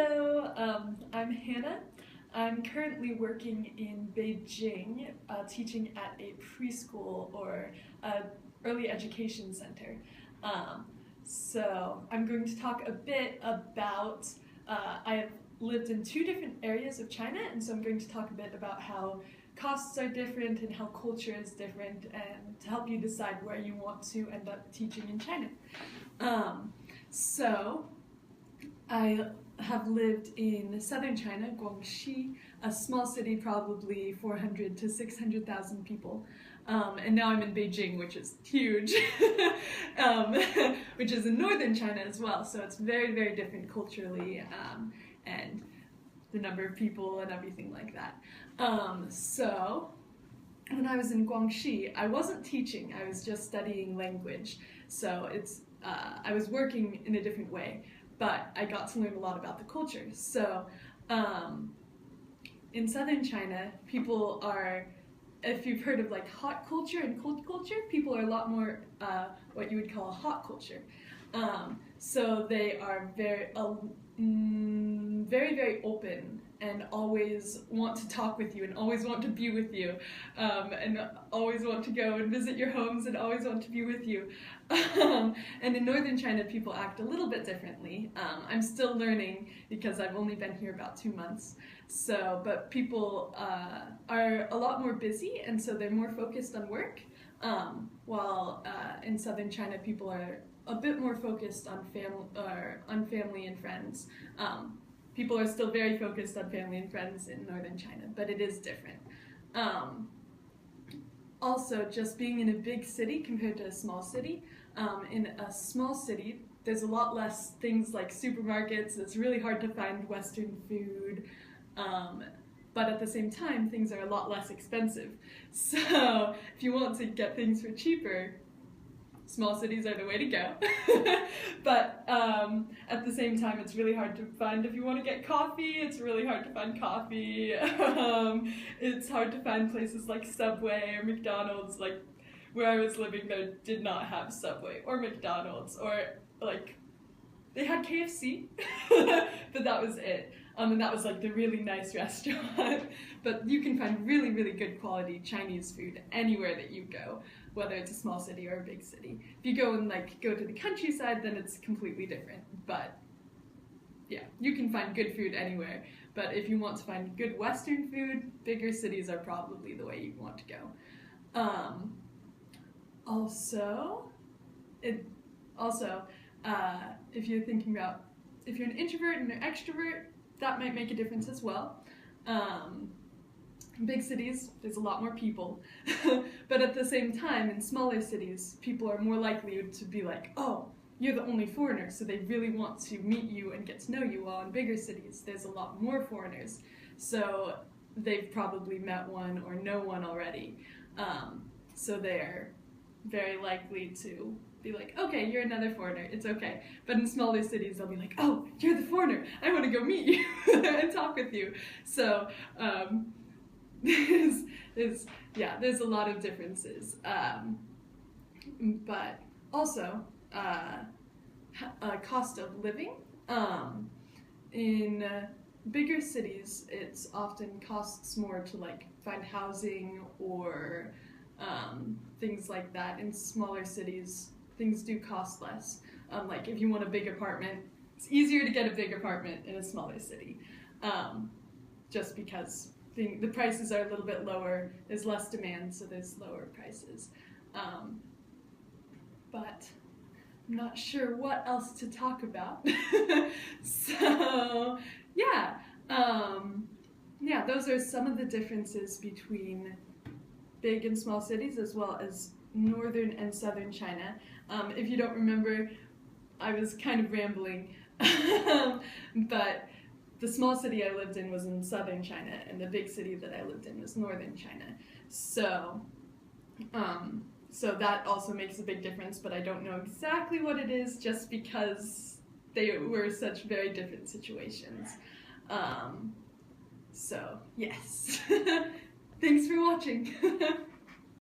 Hello, I'm Hannah. I'm currently working in Beijing, teaching at a preschool or early education center. So I'm going to talk a bit about, I have lived in two different areas of China, and so I'm going to talk a bit about how costs are different and how culture is different, and to help you decide where you want to end up teaching in China. So I have lived in southern China, Guangxi, a small city, probably 400 to 600,000 people. And now I'm in Beijing, which is huge, which is in northern China as well. So it's very, very different culturally, and the number of people and everything like that. So when I was in Guangxi, I wasn't teaching, I was just studying language. So I was working in a different way, but I got to learn a lot about the culture. So in southern China, people are, if you've heard of like hot culture and cold culture, people are a lot more what you would call a hot culture. So they are very, very open and always want to talk with you and always want to be with you, and always want to go and visit your homes and always want to be with you. And in northern China, people act a little bit differently. I'm still learning because I've only been here about 2 months. So, but people are a lot more busy, and so they're more focused on work, while in southern China, people are a bit more focused on family and friends. People are still very focused on family and friends in northern China, but it is different. Also, just being in a big city compared to a small city, in a small city, there's a lot less things like supermarkets. It's really hard to find Western food, but at the same time, things are a lot less expensive. So if you want to get things for cheaper, small cities are the way to go. But at the same time, it's really hard to find. If you want to get coffee, it's really hard to find coffee. It's hard to find places like Subway or McDonald's. Like where I was living, they did not have Subway or McDonald's, or like they had KFC, but that was it. And that was like the really nice restaurant. But you can find really, really good quality Chinese food anywhere that you go, whether it's a small city or a big city. If you go and like go to the countryside, then it's completely different. But yeah, you can find good food anywhere. But if you want to find good Western food, bigger cities are probably the way you want to go. If you're thinking about if you're an introvert and an extrovert, that might make a difference as well. In big cities, there's a lot more people, but at the same time, in smaller cities, people are more likely to be like, oh, you're the only foreigner, so they really want to meet you and get to know you, while in bigger cities, there's a lot more foreigners, so they've probably met one or know one already, so they're very likely to be like, okay, you're another foreigner, it's okay. But in smaller cities, they'll be like, oh, you're the foreigner, I want to go meet you and talk with you. So there's a lot of differences. But also, cost of living. In bigger cities, it's often costs more to like find housing or things like that. In smaller cities, things do cost less. Like if you want a big apartment, it's easier to get a big apartment in a smaller city, just because the prices are a little bit lower, there's less demand, so there's lower prices. But I'm not sure what else to talk about. So yeah, those are some of the differences between big and small cities, as well as northern and southern China. If you don't remember, I was kind of rambling, but the small city I lived in was in southern China, and the big city that I lived in was northern China. So, so that also makes a big difference, but I don't know exactly what it is, just because they were such very different situations. So, yes. Thanks for watching.